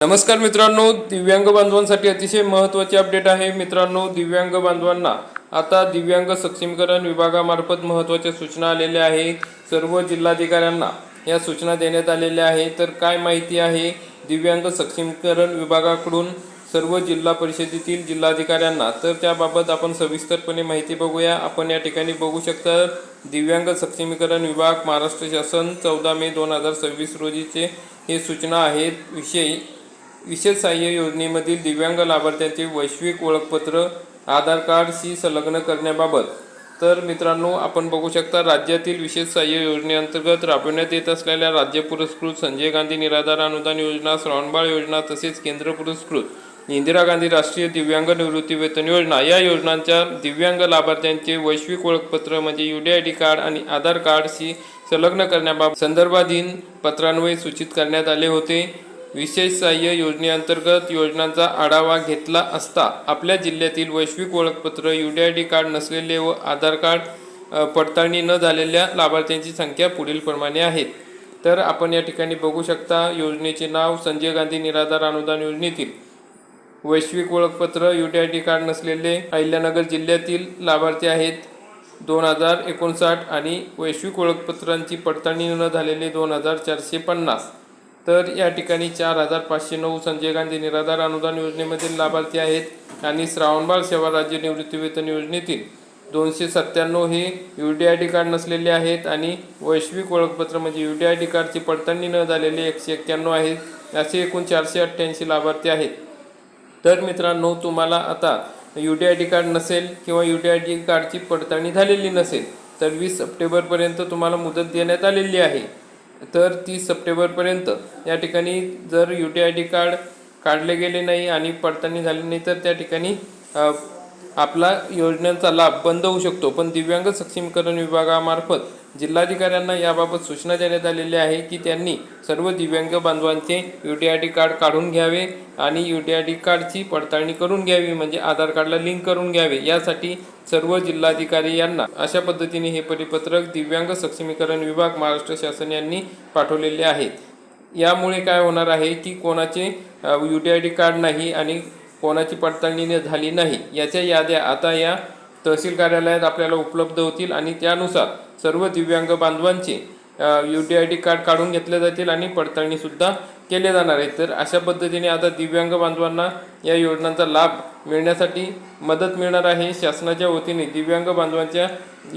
नमस्कार मित्रांनो, दिव्यांग बांधवांसाठी अतिशय महत्त्वाचे अपडेट आहे। मित्रांनो, दिव्यांग बांधवांना आता दिव्यांग सक्षमीकरण विभागामार्फत महत्त्वाच्या सूचना आलेल्या आहेत। सर्व जिल्हाधिकाऱ्यांना या सूचना देण्यात आलेल्या आहेत। तर काय माहिती आहे दिव्यांग सक्षमीकरण विभागाकडून सर्व जिल्हा परिषदेतील जिल्हाधिकाऱ्यांना, तर त्याबाबत आपण सविस्तरपणे माहिती बघूया। आपण या ठिकाणी बघू शकता दिव्यांग सक्षमीकरण विभाग महाराष्ट्र शासन 14 मे 2026 रोजीचे हे सूचना आहेत। विशेष सहाय्य योजनेमधील दिव्यांग लाभार्थ्यांचे वैश्विक ओळखपत्र आधार कार्डशी संलग्न करण्याबाबत। तर मित्रांनो, आपण बघू शकता राज्यातील विशेष सहाय्य योजनेअंतर्गत राबविण्यात येत असलेल्या राज्य पुरस्कृत संजय गांधी निराधार अनुदान योजना, श्रावणबाळ योजना तसेच केंद्र पुरस्कृत इंदिरा गांधी राष्ट्रीय दिव्यांग निवृत्ती वेतन योजना या योजनांच्या दिव्यांग लाभार्थ्यांचे वैश्विक ओळखपत्र म्हणजे UDID कार्ड आणि आधार कार्डशी संलग्न करण्याबाबत संदर्भाधीन पत्रान्वये सूचित करण्यात आले होते। विशेष सहाय्य योजनेअंतर्गत योजनांचा आढावा घेतला असता आपल्या जिल्ह्यातील वैश्विक ओळखपत्र UDID कार्ड नसलेले व आधार कार्ड पडताळणी न झालेल्या लाभार्थ्यांची संख्या पुढील प्रमाणे आहेत। तर आपण या ठिकाणी बघू शकता योजनेचे नाव संजय गांधी निराधार अनुदान योजनेतील वैश्विक ओळखपत्र UDID कार्ड नसलेले अहिल्यानगर जिल्ह्यातील लाभार्थी आहेत 2059 आणि वैश्विक ओळखपत्रांची पडताळणी न झालेले 2450। तर या ठिकाणी 4509 संजय गांधी निराधार अनुदान योजनेमधील लाभार्थी आहेत आणि श्रावणबाळ सेवा राज्य निवृत्ती वेतन योजनेतील 297 हे UDID कार्ड नसलेले आहेत आणि वैश्विक ओळखपत्र म्हणजे UDID कार्डची पडताळणी न झालेले 191 आहेत। असे एकूण 488 लाभार्थी आहेत। तर मित्रांनो, तुम्हाला आता UDID कार्ड नसेल किंवा UDID कार्डची पडताळणी झालेली नसेल तर 20 सप्टेंबरपर्यंत तुम्हाला मुदत देण्यात आलेली आहे। तर 30 सप्टेंबरपर्यंत या ठिकाणी जर UDID कार्ड काढले गेले नाही आणि पडताळणी झाली नाही तर त्या ठिकाणी आपला योजनांचा लाभ बंद होऊ शकतो। पण दिव्यांग सक्षमीकरण विभागामार्फत जिल्हाधिकाऱ्यांना याबाबत सूचना देण्यात आलेली आहे की त्यांनी सर्व दिव्यांग बांधवांचे UDID कार्ड काढून घ्यावे आणि UDID कार्डची पडताळणी करून घ्यावी, म्हणजे आधार कार्डला लिंक करून घ्यावे। यासाठी सर्व जिल्हाधिकारी यांना अशा पद्धतीने हे परिपत्रक दिव्यांग सक्षमीकरण विभाग महाराष्ट्र शासन यांनी पाठवलेले आहेत। यामुळे काय होणार आहे की कोणाचे UDID कार्ड नाही आणि कोणाची पडताळणी झाली नाही याच्या याद्या आता या तहसील कार्यालयात आपल्याला उपलब्ध होतील आणि त्यानुसार सर्व दिव्यांग बांधवांचे UDID कार्ड काढून घेतले जातील आणि पडताळणी सुद्धा केले जाणार आहे। तर अशा पद्धतीने आता दिव्यांग बांधवांना या योजनांचा लाभ मिळण्यासाठी मदत मिळणार आहे। शासनाच्या वतीने दिव्यांग बांधवांच्या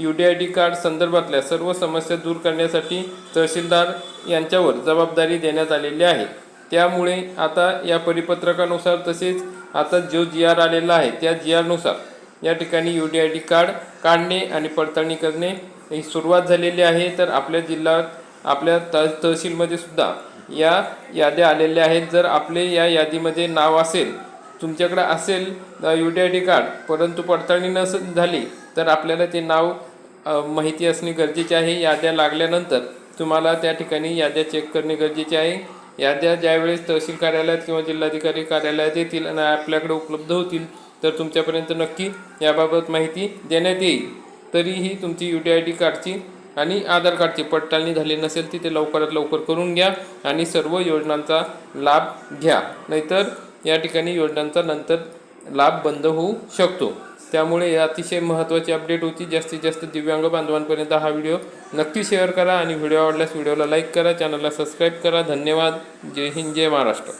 UDID कार्ड संदर्भातल्या सर्व समस्या दूर करण्यासाठी तहसीलदार यांच्यावर जबाबदारी देण्यात आलेली आहे। त्यामुळे आता या परिपत्रकानुसार तसेच आता जो GR आलेला आहे त्या GR नुसार या ठिकाणी UDID कार्ड काढणे आणि पडताळणी करणे ही सुरुवात झालेली आहे। तर आपल्या जिल्ह्यात आपल्या तहसीलमध्ये सुद्धा या याद्या आलेल्या आहेत। जर आपले या यादीमध्ये नाव असेल, तुमच्याकडे असेल UDID कार्ड परंतु पडताळणी झाली तर आपल्याला ते नाव माहिती असणे गरजेचे आहे। याद्या लागल्यानंतर तुम्हाला त्या ठिकाणी याद्या चेक करणे गरजेचे आहे। याद्या ज्यावेळेस तहसील कार्यालयात किंवा जिल्हाधिकारी कार्यालयात येतील आणि आपल्याकडे उपलब्ध होतील तर तुमच्यापर्यंत नक्की याबाबत माहिती देण्यात येईल। तरीही तुमची UDID कार्डची आणि आधार कार्डची पडताळणी झाली नसेल ती ते लवकरात लवकर करून घ्या आणि सर्व योजनांचा लाभ घ्या, नाहीतर या ठिकाणी योजनांचा नंतर लाभ बंद होऊ शकतो। त्यामुळे हे अतिशय महत्त्वाची अपडेट होती। जास्तीत जास्त दिव्यांग बांधवांपर्यंत हा व्हिडिओ नक्की शेअर करा आणि व्हिडिओ आवडल्यास व्हिडिओला लाईक करा, चॅनलला सबस्क्राईब करा। धन्यवाद। जय हिंद, जय महाराष्ट्र।